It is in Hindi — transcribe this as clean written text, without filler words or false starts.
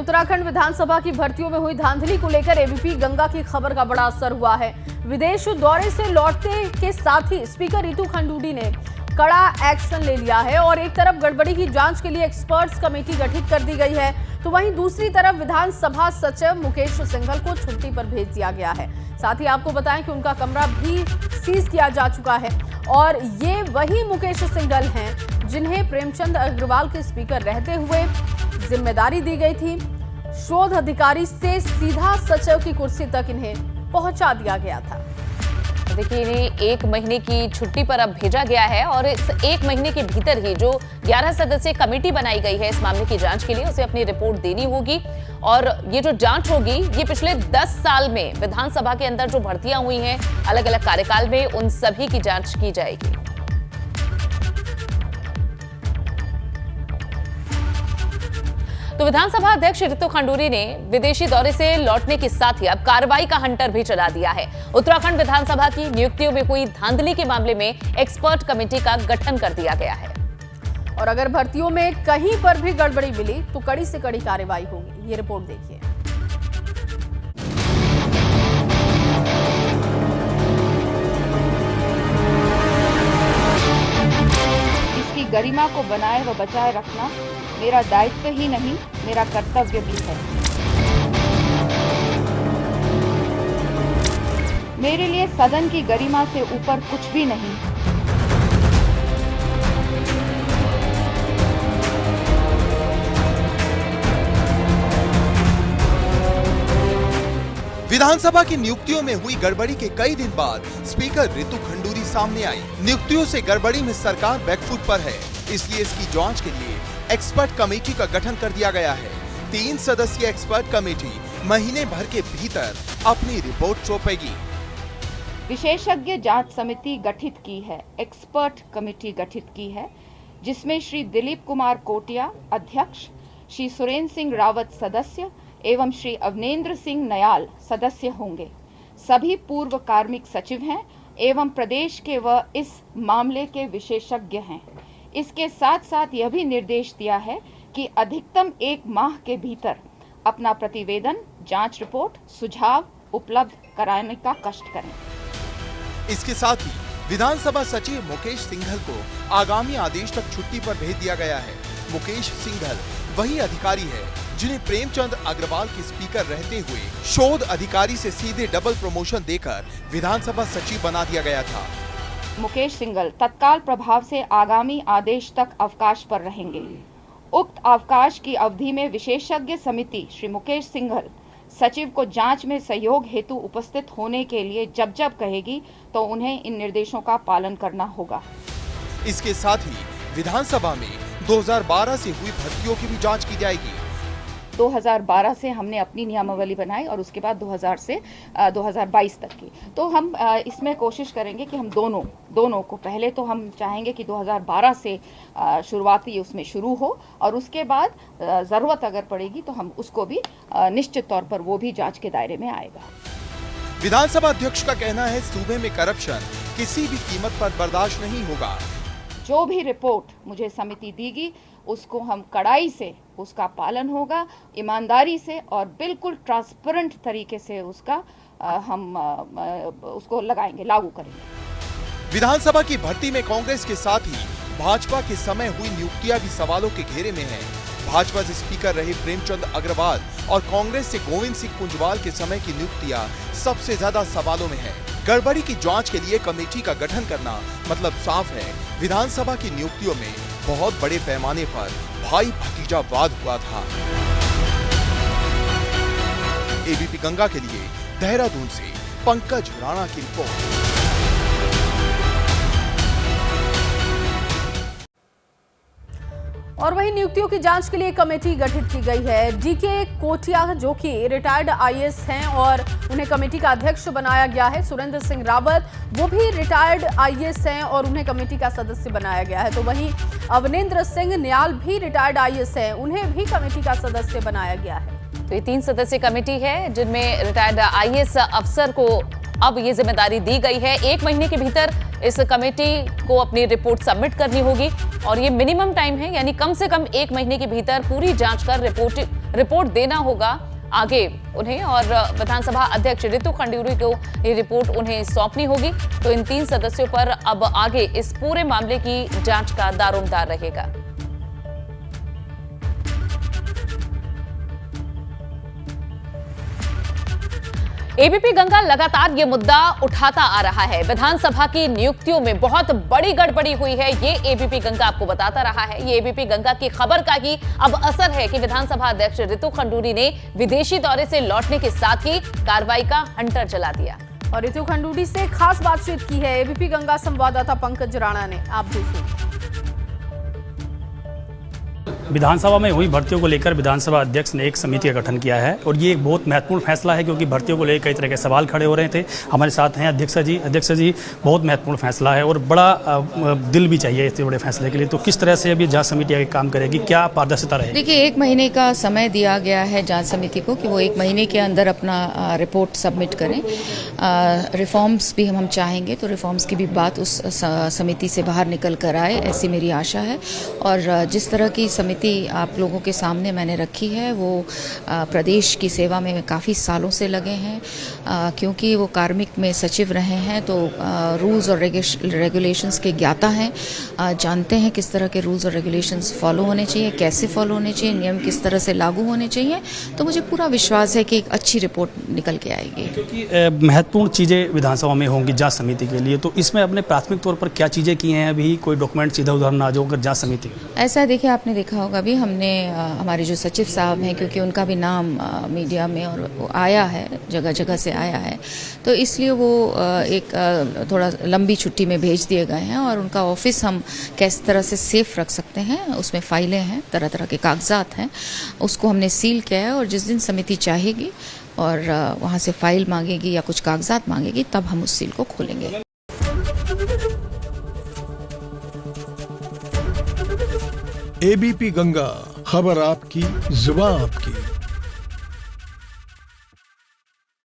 उत्तराखंड विधानसभा की भर्तियों में हुई धांधली को लेकर एबीपी गंगा की खबर का बड़ा असर हुआ है। विदेश दौरे से लौटने के साथ ही स्पीकर रितु खंडूड़ी ने कड़ा एक्शन ले लिया है और एक तरफ गड़बड़ी की जांच के लिए एक्सपर्ट्स कमेटी गठित कर दी गई है, तो वहीं दूसरी तरफ विधानसभा सचिव मुकेश सिंघल को छुट्टी पर भेज दिया गया है। साथ ही आपको बताएं कि उनका कमरा भी सीज किया जा चुका है और ये वही मुकेश सिंघल हैं जिन्हें प्रेमचंद अग्रवाल के स्पीकर रहते हुए जिम्मेदारी दी गई थी। शोध अधिकारी से सीधा सचिव की कुर्सी तक इन्हें पहुंचा दिया गया था। देखिए, इन्हें 1 महीने की छुट्टी पर अब भेजा गया है और इस 1 महीने के भीतर ही जो 11 सदस्यीय कमेटी बनाई गई है इस मामले की जांच के लिए, उसे अपनी रिपोर्ट देनी होगी। और ये जो जांच होगी ये पिछले 10 साल में विधानसभा के अंदर जो भर्तियां हुई हैं अलग अलग कार्यकाल में, उन सभी की जांच की जाएगी। तो विधानसभा अध्यक्ष रितु खंडूड़ी ने विदेशी दौरे से लौटने के साथ ही अब कार्रवाई का हंटर भी चला दिया है। उत्तराखंड विधानसभा की नियुक्तियों में हुई धांधली के मामले में एक्सपर्ट कमेटी का गठन कर दिया गया है और अगर भर्तियों में कहीं पर भी गड़बड़ी मिली तो कड़ी से कड़ी कार्रवाई होगी। ये रिपोर्ट देखिए। इसकी गरिमा को बनाए व बचाए रखना मेरा दायित्व ही नहीं, मेरा कर्तव्य भी है। मेरे लिए सदन की गरिमा से ऊपर कुछ भी नहीं। विधानसभा की नियुक्तियों में हुई गड़बड़ी के कई दिन बाद स्पीकर रितु खंडूड़ी सामने आई। नियुक्तियों से गड़बड़ी में सरकार बैकफुट पर है, इसलिए इसकी जांच के लिए एक्सपर्ट कमेटी का गठन कर दिया गया है। 3 सदस्यीय एक्सपर्ट कमेटी महीने भर के भीतर अपनी रिपोर्ट सौंपेगी। विशेषज्ञ जांच समिति गठित की है, एक्सपर्ट कमेटी गठित की है, जिसमें श्री दिलीप कुमार कोटिया अध्यक्ष, श्री सुरेंद्र सिंह रावत सदस्य एवं श्री अवनेंद्र सिंह नयाल सदस्य होंगे। सभी पूर्व कार्मिक सचिव हैं एवं प्रदेश के व इस मामले के विशेषज्ञ हैं। इसके साथ साथ यह भी निर्देश दिया है कि अधिकतम 1 माह के भीतर अपना प्रतिवेदन, जांच रिपोर्ट, सुझाव उपलब्ध कराने का कष्ट करें। इसके साथ ही विधानसभा सचिव मुकेश सिंघल को आगामी आदेश तक छुट्टी पर भेज दिया गया है। मुकेश सिंघल वही अधिकारी है जिन्हें प्रेमचंद अग्रवाल के स्पीकर रहते हुए शोध अधिकारी से सीधे डबल प्रमोशन देकर विधानसभा सचिव बना दिया गया था। मुकेश सिंघल तत्काल प्रभाव से आगामी आदेश तक अवकाश पर रहेंगे। उक्त अवकाश की अवधि में विशेषज्ञ समिति श्री मुकेश सिंघल सचिव को जांच में सहयोग हेतु उपस्थित होने के लिए जब जब कहेगी तो उन्हें इन निर्देशों का पालन करना होगा। इसके साथ ही विधानसभा में 2012 से हुई भर्तियों की भी जांच की जाएगी। 2012 से हमने अपनी नियमावली बनाई और उसके बाद 2000 से 2022 तक की। तो हम इसमें कोशिश करेंगे कि हम दोनों को, पहले तो हम चाहेंगे कि 2012 से शुरुआती उसमें शुरू हो और उसके बाद ज़रूरत अगर पड़ेगी तो हम उसको भी निश्चित तौर पर वो भी जांच के दायरे में आएगा। विधानसभा अध्यक्ष का कहना है सूबे में करप्शन किसी भी कीमत पर बर्दाश्त नहीं होगा। जो भी रिपोर्ट मुझे समिति देगी उसको हम कड़ाई से उसका पालन होगा, ईमानदारी से और बिल्कुल ट्रांसपेरेंट तरीके से उसका हम उसको लगाएंगे, लागू करेंगे। विधानसभा की भर्ती में कांग्रेस के साथ ही भाजपा के समय हुई नियुक्तियां भी सवालों के घेरे में हैं। भाजपा से स्पीकर रहे प्रेमचंद अग्रवाल और कांग्रेस से गोविंद सिंह कुंजवाल के समय की नियुक्तियां सबसे ज्यादा सवालों में है। गड़बड़ी की जांच के लिए कमेटी का गठन करना मतलब साफ है विधानसभा की नियुक्तियों में बहुत बड़े पैमाने पर भाई भतीजावाद हुआ था। एबीपी गंगा के लिए देहरादून से पंकज राणा की रिपोर्ट। और वहीं नियुक्तियों की जांच के लिए कमेटी गठित की गई है। डीके कोटिया जो कि रिटायर्ड आईएएस हैं और उन्हें कमेटी का अध्यक्ष बनाया गया है। सुरेंद्र सिंह रावत वो भी रिटायर्ड आईएएस हैं और उन्हें कमेटी का सदस्य बनाया गया है। तो वहीं अवनेंद्र सिंह न्याल भी रिटायर्ड आईएएस हैं, उन्हें भी कमेटी का सदस्य बनाया गया है। तो ये 3 सदस्यीय कमेटी है जिनमें रिटायर्ड आईएएस अफसर को अब ये जिम्मेदारी दी गई है। 1 महीने के भीतर इस कमेटी को अपनी रिपोर्ट सबमिट करनी होगी और ये मिनिमम टाइम है, यानी कम से कम 1 महीने के भीतर पूरी जांच कर रिपोर्ट रिपोर्ट देना होगा आगे उन्हें, और विधानसभा अध्यक्ष रितु खंडूड़ी को ये रिपोर्ट उन्हें सौंपनी होगी। तो इन 3 सदस्यों पर अब आगे इस पूरे मामले की जांच का दारोमदार रहेगा। एबीपी गंगा लगातार ये मुद्दा उठाता आ रहा है। विधानसभा की नियुक्तियों में बहुत बड़ी गड़बड़ी हुई है, ये एबीपी गंगा आपको बताता रहा है। ये एबीपी गंगा की खबर का ही अब असर है कि विधानसभा अध्यक्ष रितु खंडूड़ी ने विदेशी दौरे से लौटने के साथ ही कार्रवाई का हंटर चला दिया। और रितु खंडूड़ी से खास बातचीत की है एबीपी गंगा संवाददाता पंकज राणा ने, आप देखिए। विधानसभा में हुई भर्तियों को लेकर विधानसभा अध्यक्ष ने एक समिति का गठन किया है और ये एक बहुत महत्वपूर्ण फैसला है, क्योंकि भर्तियों को लेकर कई तरह के सवाल खड़े हो रहे थे। हमारे साथ हैं अध्यक्ष जी बहुत महत्वपूर्ण फैसला है और बड़ा दिल भी चाहिए इतने बड़े फैसले के लिए। तो किस तरह से अब ये जांच समिति आगे काम करेगी, क्या पारदर्शिता रहेगी? देखिए, 1 महीने का समय दिया गया है जांच समिति को कि वो 1 महीने के अंदर अपना रिपोर्ट सबमिट करें। रिफॉर्म्स भी हम चाहेंगे तो रिफॉर्म्स की भी बात उस समिति से बाहर निकल कर आए, ऐसी मेरी आशा है। और जिस तरह की समिति आप लोगों के सामने मैंने रखी है वो प्रदेश की सेवा में काफ़ी सालों से लगे हैं, क्योंकि वो कार्मिक में सचिव रहे हैं, तो रूल्स और रेगुलेशंस के ज्ञाता हैं, जानते हैं किस तरह के रूल्स और रेगुलेशंस फॉलो होने चाहिए, कैसे फॉलो होने चाहिए, नियम किस तरह से लागू होने चाहिए। तो मुझे पूरा विश्वास है कि एक अच्छी रिपोर्ट निकल के आएगी। क्योंकि महत्वपूर्ण चीज़ें विधानसभा में होंगी जांच समिति के लिए, तो इसमें अपने प्राथमिक तौर पर क्या चीज़ें की हैं? अभी कोई डॉक्यूमेंट सीधा उधर ना जाओ जांच समिति? ऐसा देखिए, आपने देखा होगा भी हमने हमारे जो सचिव साहब हैं, क्योंकि उनका भी नाम मीडिया में और आया है, जगह जगह से आया है, तो इसलिए वो एक थोड़ा लंबी छुट्टी में भेज दिए गए हैं। और उनका ऑफिस हम किस तरह से सेफ रख सकते हैं, उसमें फाइलें हैं, तरह तरह के कागजात हैं, उसको हमने सील किया है। और जिस दिन समिति चाहेगी और वहाँ से फाइल मांगेगी या कुछ कागजात मांगेगी, तब हम उस सील को खोलेंगे। एबीपी गंगा, खबर आपकी, जुबान आपकी।